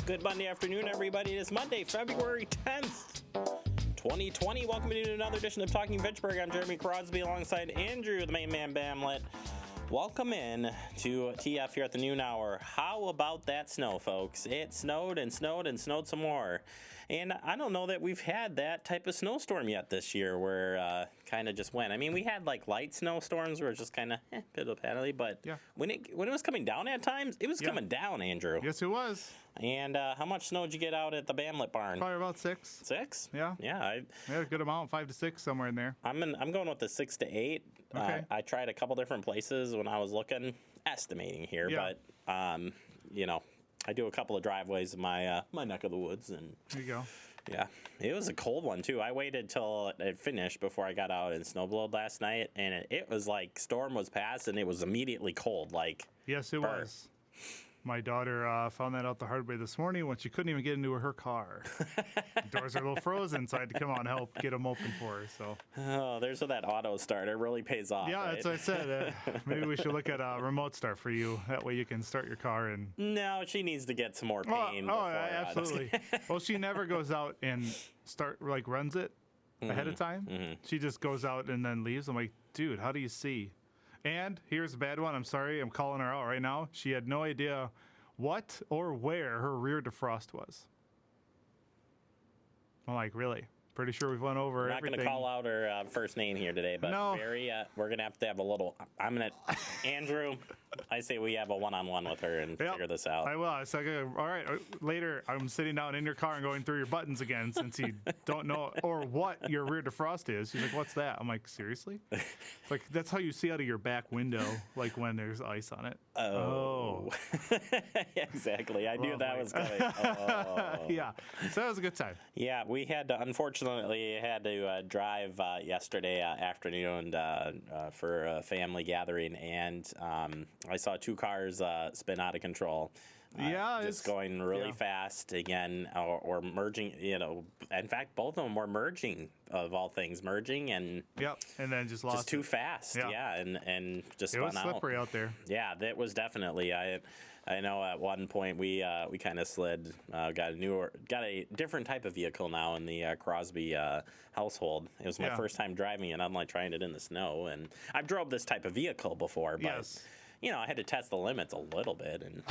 Good Monday afternoon, everybody. It is Monday, February 10th, 2020. Welcome to another edition of Talking Fitchburg. I'm Jeremy Crosby alongside Andrew, the main man Bamlet. Welcome in to TF here at the noon hour. How about that snow, folks? It snowed and snowed and snowed some more. And I don't know that we've had that type of snowstorm yet this year where kind of just went. I mean, we had like light snowstorms where it's just kind of piddle-paddly, but yeah. when it was coming down at times, it was coming down, Andrew. Yes, it was. And how much snow did you get out at the Bamlet barn? Probably about 6. 6? Yeah. Yeah. We had a good amount, 5 to 6, somewhere in there. I'm going with the 6 to 8. Okay. I tried a couple different places when I was looking, estimating here, but I do a couple of driveways in my neck of the woods, and there you go. Yeah, it was a cold one too. I waited till it finished before I got out and snowblowed last night, and it was like storm was past, and it was immediately cold. Like yes, it was. My daughter found that out the hard way this morning when she couldn't even get into her car. The doors are a little frozen, so I had to come out and help get them open for her. So. There's where that auto start. It really pays off. Yeah, right? That's what I said. Maybe we should look at a remote start for you. That way you can start your car and. No, she needs to get some more pain. Absolutely. Well, she never goes out and runs it ahead of time. Mm-hmm. She just goes out and then leaves. I'm like, dude, how do you see? And here's a bad one. I'm sorry. I'm calling her out right now. She had no idea what or where her rear defrost was. I'm like, really? Pretty sure we've went over everything. I'm not going to call out her first name here today, but no. We're going to have a little. Andrew, I say we have a one-on-one with her and figure this out. I will. It's like, all right, later I'm sitting down in your car and going through your buttons again since you don't know or what your rear defrost is. She's like, what's that? I'm like, seriously? It's like, that's how you see out of your back window, like when there's ice on it. Oh. Exactly. I knew that was coming. Oh. Yeah. So that was a good time. Yeah, we had to, unfortunately, drive yesterday afternoon for a family gathering, and I saw 2 cars spin out of control. Just going really fast again, or merging. In fact, both of them were merging. Of all things, merging and and then just lost. Just too fast. Yeah, and just spun out. It was slippery out there. Yeah, that was definitely. I know at one point we kind of slid. Got a different type of vehicle now in the Crosby household. It was my first time driving it. I'm like trying it in the snow, and I've drove this type of vehicle before, but I had to test the limits a little bit and.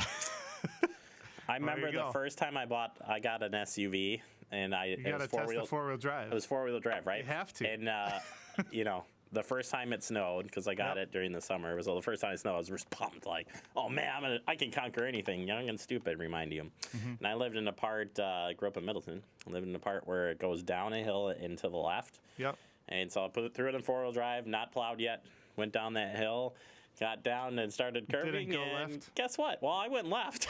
I remember the first time I got an SUV, and you got to test the 4-wheel drive. It was 4-wheel drive, right? You have to. And the first time it snowed, because I got it during the summer, it was the first time it snowed. I was just pumped, like, oh man, I can conquer anything. Young and stupid, remind you. Mm-hmm. And I lived in a part. Grew up in Middleton. I lived in a part where it goes down a hill and to the left. Yep. And so I threw it in 4-wheel drive, not plowed yet. Went down that hill. Got down and started curving. Didn't go and left. Guess what? Well, I went left.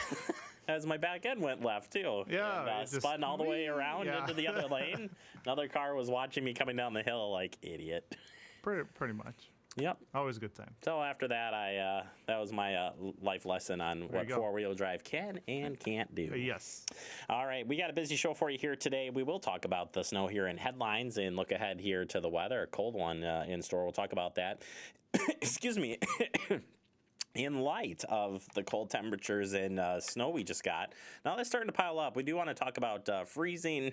As my back end went left, too. Yeah. And spun all the way around into the other lane. Another car was watching me coming down the hill like idiot. Pretty much. Yep. Always a good time. So after that, that was my life lesson on what 4-wheel drive can and can't do. Yes. All right. We got a busy show for you here today. We will talk about the snow here in headlines and look ahead here to the weather. A cold one in store. We'll talk about that. Excuse me. In light of the cold temperatures and snow we just got, now they're starting to pile up. We do want to talk about freezing.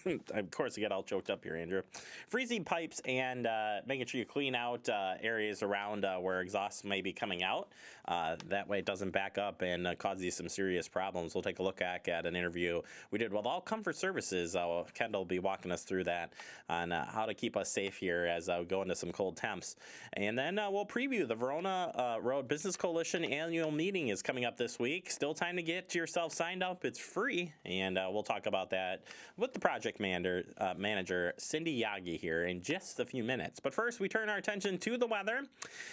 Of course, I get all choked up here, Andrew. Freezing pipes and making sure you clean out areas around where exhaust may be coming out. That way it doesn't back up and cause you some serious problems. We'll take a look at an interview we did with All Comfort Services. Kendall will be walking us through that on how to keep us safe here as we go into some cold temps. And then we'll preview the Verona Road Business Coalition annual meeting is coming up this week. Still time to get yourself signed up. It's free, and we'll talk about that with the project manager Cindy Yagi here in just a few minutes. But first, we turn our attention to the weather,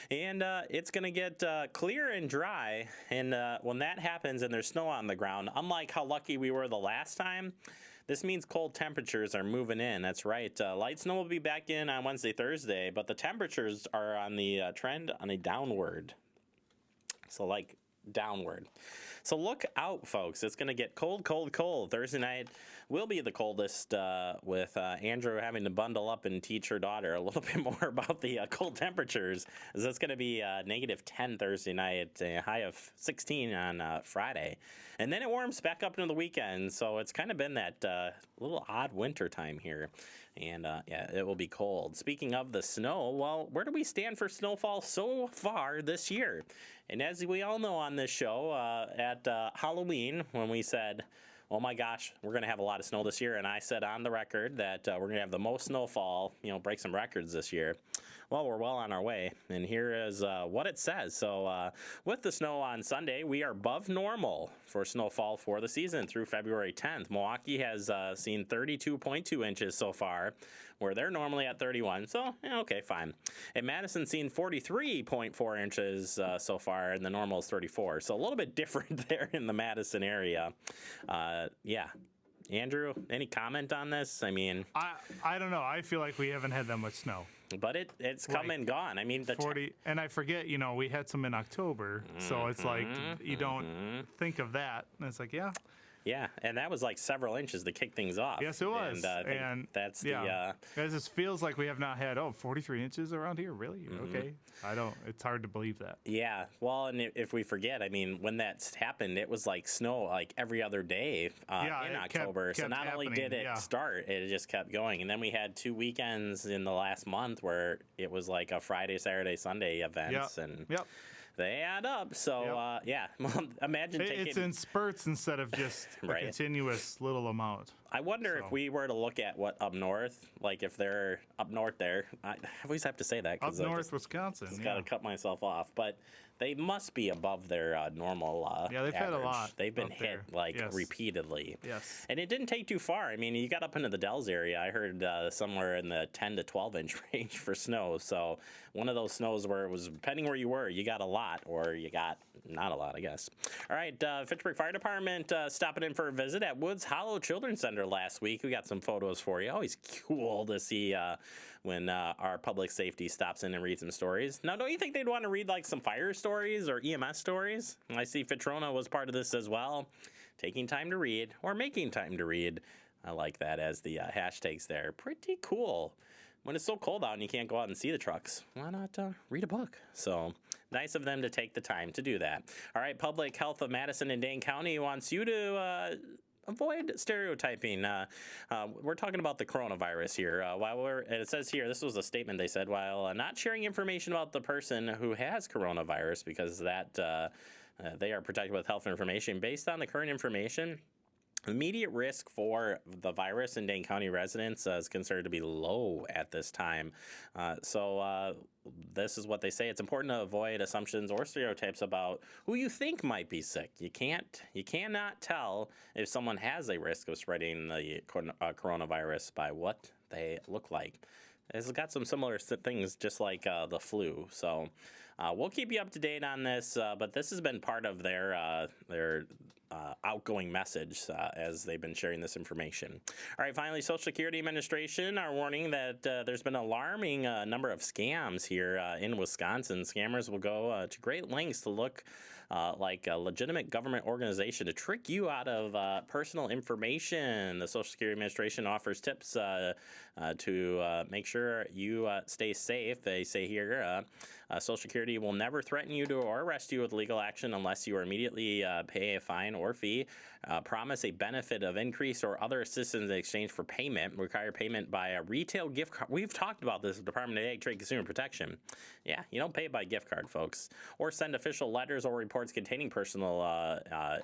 and it's going to get clear and dry. And when that happens and there's snow on the ground, unlike how lucky we were the last time, this means cold temperatures are moving in. That's right. Light snow will be back in on Wednesday, Thursday, but the temperatures are on the trend on a downward. So downward. So look out, folks. It's going to get cold, cold, cold. Thursday night, will be the coldest, with Andrew having to bundle up and teach her daughter a little bit more about the cold temperatures. As it's going to be -10 Thursday night, a high of 16 on Friday. And then it warms back up into the weekend, so it's kind of been that little odd winter time here. And yeah, it will be cold. Speaking of the snow, well, where do we stand for snowfall so far this year? And as we all know on this show, at Halloween, when we said, oh my gosh, we're going to have a lot of snow this year, and I said on the record that we're going to have the most snowfall, break some records this year. Well, we're well on our way, and here is what it says. So with the snow on Sunday, we are above normal for snowfall for the season through February 10th. Milwaukee has seen 32.2 inches so far, where they're normally at 31, so okay, fine. And Madison seen 43.4 inches so far, and the normal is 34, so a little bit different there in the Madison area. Yeah. Andrew, any comment on this? I mean, I don't know. I feel like we haven't had that much snow. But it's come and gone. I mean, the 40, and I forget, we had some in October, so it's like you don't think of that. And it's like, yeah. Yeah, and that was like several inches to kick things off. Yes, it was. And that's the... It just feels like we have not had, 43 inches around here? Really? Okay. It's hard to believe that. Yeah, well, and if we forget, I mean, when that's happened, it was like snow like every other day in October. Kept so not only did it start, it just kept going. And then we had 2 weekends in the last month where it was like a Friday, Saturday, Sunday events. Yep. They add up, so yeah. Imagine taking... It's in spurts instead of just a continuous little amount. I wonder if we were to look at what up north, like if they're up north there. I always have to say that. Up north, Wisconsin. Just got to cut myself off, but they must be above their normal they've average. Had a lot. They've been hit repeatedly. Yes. And it didn't take too far. I mean, you got up into the Dells area. I heard somewhere in the 10 to 12 inch range for snow. So one of those snows where it was, depending where you were, you got a lot or you got not a lot, I guess. All right, Fitchburg Fire Department stopping in for a visit at Woods Hollow Children's Center last week. We got some photos for you. Always cool to see when our public safety stops in and reads some stories. Now, don't you think they'd want to read like some fire stories or EMS stories? I see Fitrona was part of this as well. Taking time to read or making time to read. I like that as the hashtags there. Pretty cool. When it's so cold out and you can't go out and see the trucks, why not read a book? So nice of them to take the time to do that. All right, Public Health of Madison and Dane County wants you to avoid stereotyping. We're talking about the coronavirus here. It says here, this was a statement they said, while not sharing information about the person who has coronavirus, because that they are protected with health information based on the current information. Immediate risk for the virus in Dane County residents is considered to be low at this time. So this is what they say. It's important to avoid assumptions or stereotypes about who you think might be sick. You cannot tell if someone has a risk of spreading the coronavirus by what they look like. It's got some similar things, just like the flu. So we'll keep you up to date on this, but this has been part of their outgoing message as they've been sharing this information. All right, finally, Social Security Administration are warning that there's been an alarming number of scams here in Wisconsin. Scammers will go to great lengths to look like a legitimate government organization to trick you out of personal information. The Social Security Administration offers tips to make sure you stay safe. They say here, Social Security will never threaten you to or arrest you with legal action unless you immediately pay a fine or fee, promise a benefit of increase or other assistance in exchange for payment, require payment by a retail gift card. We've talked about this, Department of Ag, Trade, Consumer Protection. Yeah, you don't pay by gift card, folks. Or send official letters or reports containing personal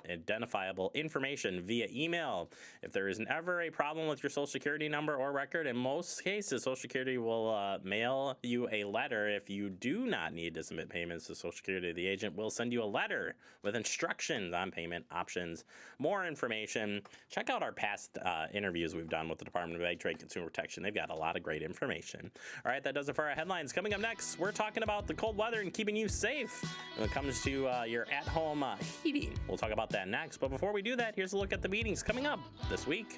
identifiable information via email. If there is ever a problem with your Social Security number or record, in most cases, Social Security will mail you a letter. If you do not need to submit payments to Social Security, the agent will send you a letter with instructions on payment options. More information, check out our past interviews we've done with the Department of Ag, Trade, Consumer Protection. They've got a lot of great information. All right, that does it for our headlines. Coming up next, we're talking about the cold weather and keeping you safe when it comes to your at-home heating. We'll talk about that next. But before we do that, here's a look at the meetings coming up this week.